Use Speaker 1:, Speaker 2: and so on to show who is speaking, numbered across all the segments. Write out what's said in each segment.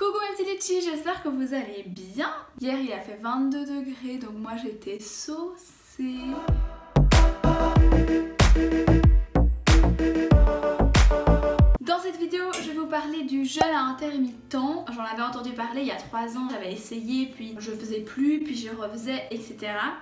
Speaker 1: Coucou mes petits litchis, j'espère que vous allez bien. Hier il a fait 22 degrés donc moi j'étais saucée. Dans cette vidéo, je vais vous parler du jeûne intermittent. J'en avais entendu parler il y a 3 ans, j'avais essayé, puis je faisais plus, puis je refaisais, etc.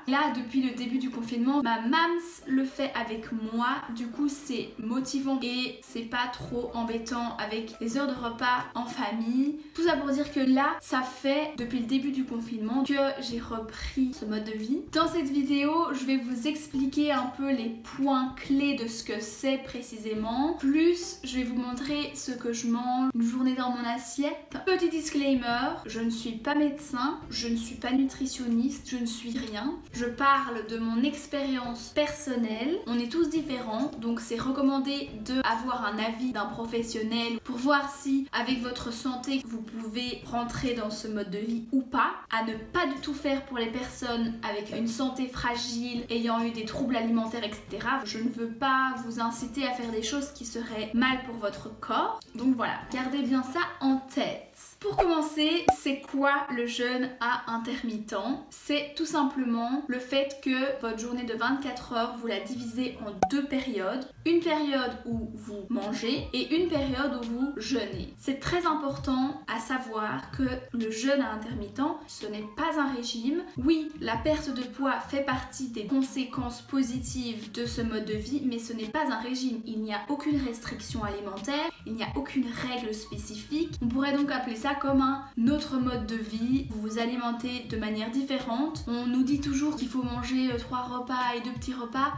Speaker 1: Là, depuis le début du confinement, ma mams le fait avec moi. Du coup, c'est motivant et c'est pas trop embêtant avec les heures de repas en famille. Tout ça pour dire que là, ça fait depuis le début du confinement que j'ai repris ce mode de vie. Dans cette vidéo, je vais vous expliquer un peu les points clés de ce que c'est précisément. Plus, je vais vous montrer ce que je mange une journée dans mon assiette. Petit disclaimer, je ne suis pas médecin, je ne suis pas nutritionniste, je ne suis rien. Je parle de mon expérience personnelle. On est tous différents, donc c'est recommandé d'avoir un avis d'un professionnel pour voir si avec votre santé vous pouvez rentrer dans ce mode de vie ou pas. À ne pas du tout faire pour les personnes avec une santé fragile, ayant eu des troubles alimentaires, etc. Je ne veux pas vous inciter à faire des choses qui seraient mal pour votre corps. Donc voilà, gardez bien ça en tête. Pour commencer, c'est quoi le jeûne à intermittent? C'est tout simplement le fait que votre journée de 24 heures, vous la divisez en 2 périodes. Une période où vous mangez et une période où vous jeûnez. C'est très important à savoir que le jeûne à intermittent, ce n'est pas un régime. Oui, la perte de poids fait partie des conséquences positives de ce mode de vie, mais ce n'est pas un régime. Il n'y a aucune restriction alimentaire, il n'y a aucune règle spécifique. On pourrait donc appeler ça comme un autre mode de vie. Vous vous alimentez de manière différente. On nous dit toujours qu'il faut manger 3 repas et 2 petits repas.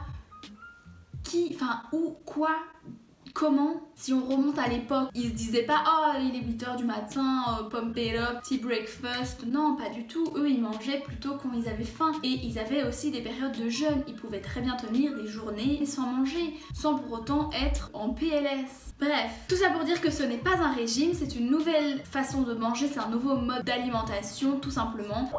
Speaker 1: Qui, enfin, où, quoi, comment? Si on remonte à l'époque, ils se disaient pas oh il est 8h du matin, pump it up, tea breakfast. Non, pas du tout. Eux ils mangeaient plutôt quand ils avaient faim. Et ils avaient aussi des périodes de jeûne. Ils pouvaient très bien tenir des journées sans manger, sans pour autant être en PLS. Bref, tout ça pour dire que ce n'est pas un régime, c'est une nouvelle façon de manger, c'est un nouveau mode d'alimentation tout simplement.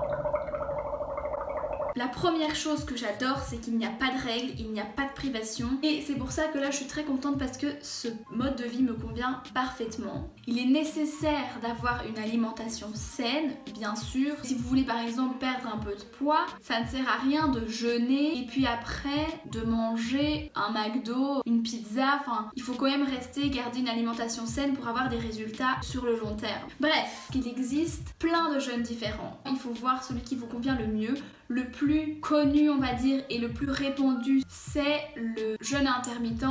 Speaker 1: La première chose que j'adore, c'est qu'il n'y a pas de règles, il n'y a pas de privation. Et c'est pour ça que là, je suis très contente parce que ce mode de vie me convient parfaitement. Il est nécessaire d'avoir une alimentation saine, bien sûr. Si vous voulez par exemple perdre un peu de poids, ça ne sert à rien de jeûner et puis après de manger un McDo, une pizza. Enfin, il faut quand même garder une alimentation saine pour avoir des résultats sur le long terme. Bref, il existe plein de jeûnes différents. Il faut voir celui qui vous convient le mieux. Le plus connu, on va dire, et le plus répandu, c'est le jeûne intermittent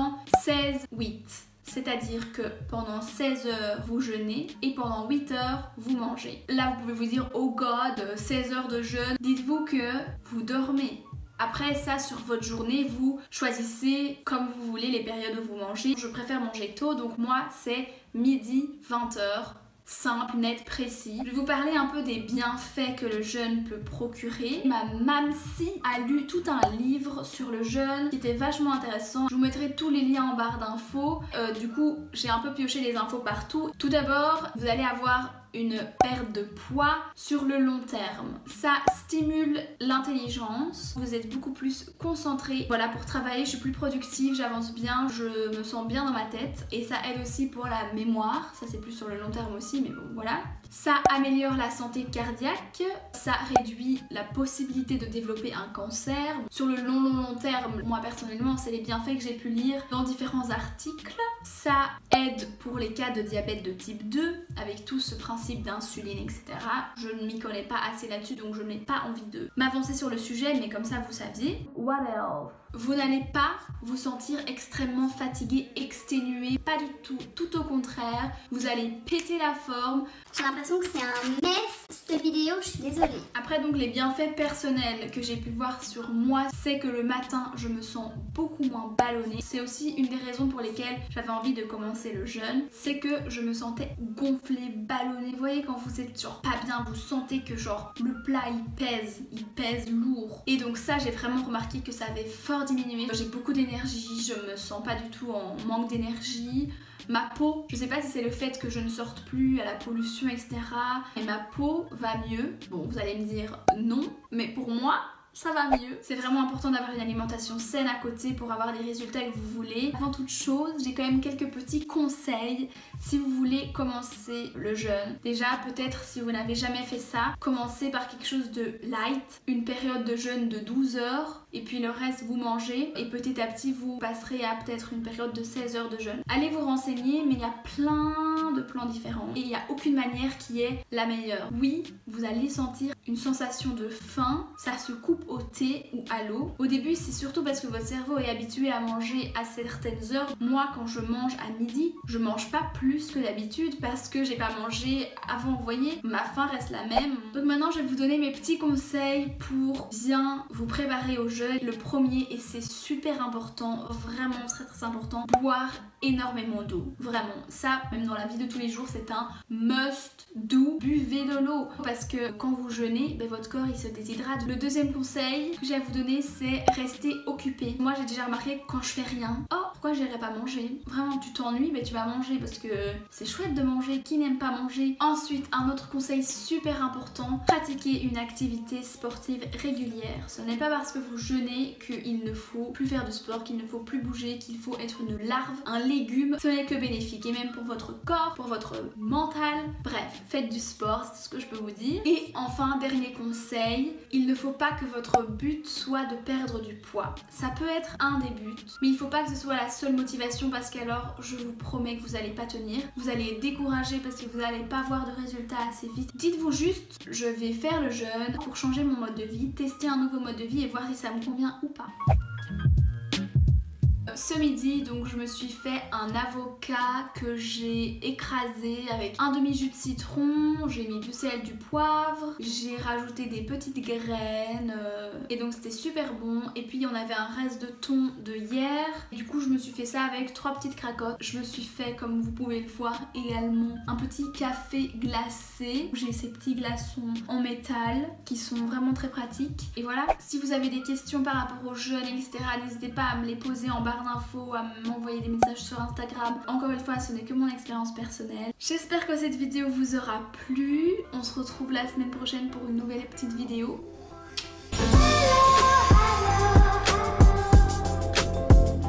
Speaker 1: 16-8. C'est-à-dire que pendant 16 heures, vous jeûnez et pendant 8 heures, vous mangez. Là, vous pouvez vous dire, oh God, 16 heures de jeûne. Dites-vous que vous dormez. Après ça, sur votre journée, vous choisissez comme vous voulez les périodes où vous mangez. Je préfère manger tôt, donc moi, c'est midi, 20 heures. Simple, net, précis. Je vais vous parler un peu des bienfaits que le jeûne peut procurer. Ma mamsi a lu tout un livre sur le jeûne qui était vachement intéressant. Je vous mettrai tous les liens en barre d'infos. Du coup, j'ai un peu pioché les infos partout. Tout d'abord, vous allez avoir une perte de poids sur le long terme. Ça stimule l'intelligence, vous êtes beaucoup plus concentré. Voilà, pour travailler, je suis plus productive, j'avance bien, je me sens bien dans ma tête et ça aide aussi pour la mémoire. Ça c'est plus sur le long terme aussi, mais bon voilà. Ça améliore la santé cardiaque, ça réduit la possibilité de développer un cancer. Sur le long terme, moi personnellement, c'est les bienfaits que j'ai pu lire dans différents articles. Ça aide pour les cas de diabète de type 2, avec tout ce principe d'insuline, etc. Je ne m'y connais pas assez là-dessus, donc je n'ai pas envie de m'avancer sur le sujet, mais comme ça vous saviez. What else? Vous n'allez pas vous sentir extrêmement fatigué, exténué, pas du tout. Tout au contraire, vous allez péter la forme.
Speaker 2: J'ai l'impression que c'est un mess cette vidéo, je suis désolée.
Speaker 1: Après donc les bienfaits personnels que j'ai pu voir sur moi, c'est que le matin je me sens beaucoup moins ballonnée. C'est aussi une des raisons pour lesquelles j'avais envie de commencer le jeûne. C'est que je me sentais gonflée, ballonnée. Vous voyez quand vous êtes genre pas bien, vous sentez que genre le plat il pèse lourd. Et donc ça j'ai vraiment remarqué que ça avait fort diminué. J'ai beaucoup d'énergie, je me sens pas du tout en manque d'énergie. Ma peau, je sais pas si c'est le fait que je ne sorte plus à la pollution, etc. Mais ma peau va mieux. Bon, vous allez me dire non, mais pour moi, ça va mieux. C'est vraiment important d'avoir une alimentation saine à côté pour avoir les résultats que vous voulez. Avant toute chose, j'ai quand même quelques petits conseils si vous voulez commencer le jeûne. Déjà, peut-être si vous n'avez jamais fait ça, commencez par quelque chose de light, une période de jeûne de 12 heures et puis le reste vous mangez et petit à petit vous passerez à peut-être une période de 16 heures de jeûne. Allez vous renseigner, mais il y a plein de plans différents et il n'y a aucune manière qui est la meilleure. Oui, vous allez sentir une sensation de faim, ça se coupe au thé ou à l'eau. Au début, c'est surtout parce que votre cerveau est habitué à manger à certaines heures. Moi, quand je mange à midi, je mange pas plus que d'habitude parce que j'ai pas mangé avant, vous voyez, ma faim reste la même. Donc maintenant, je vais vous donner mes petits conseils pour bien vous préparer au jeûne. Le premier, et c'est super important, vraiment très important, boire énormément d'eau. Vraiment, ça, même dans la vie de tous les jours, c'est un must do. Buvez de l'eau parce que quand vous jeûnez, votre corps il se déshydrate. Le deuxième conseil que j'ai à vous donner, c'est rester occupé. Moi, j'ai déjà remarqué que quand je fais rien, oh, pourquoi j'irais pas manger? Vraiment, tu t'ennuies, tu vas manger parce que c'est chouette de manger. Qui n'aime pas manger? Ensuite, un autre conseil super important, pratiquer une activité sportive régulière. Ce n'est pas parce que vous jeûnez qu'il ne faut plus faire de sport, qu'il ne faut plus bouger, qu'il faut être une larve, un légume. Ce n'est que bénéfique et même pour votre corps, pour votre mental. Bref, faites du sport, c'est tout ce que je peux vous dire. Et enfin, dernier conseil, il ne faut pas que votre but soit de perdre du poids. Ça peut être un des buts, mais il ne faut pas que ce soit la seule motivation parce qu'alors, je vous promets que vous n'allez pas tenir. Vous allez être découragé parce que vous n'allez pas voir de résultats assez vite. Dites-vous juste, je vais faire le jeûne pour changer mon mode de vie, tester un nouveau mode de vie et voir si ça me convient ou pas. Ce midi, donc je me suis fait un avocat que j'ai écrasé avec un demi-jus de citron, j'ai mis du sel, du poivre, j'ai rajouté des petites graines et donc c'était super bon. Et puis on avait un reste de thon de hier. Du coup je me suis fait ça avec 3 petites cracottes. Je me suis fait, comme vous pouvez le voir également, un petit café glacé. J'ai ces petits glaçons en métal qui sont vraiment très pratiques. Et voilà, si vous avez des questions par rapport au jeûne, etc., n'hésitez pas à me les poser en barre d'infos, à m'envoyer des messages sur Instagram. Encore une fois, ce n'est que mon expérience personnelle. J'espère que cette vidéo vous aura plu. On se retrouve la semaine prochaine pour une nouvelle petite vidéo.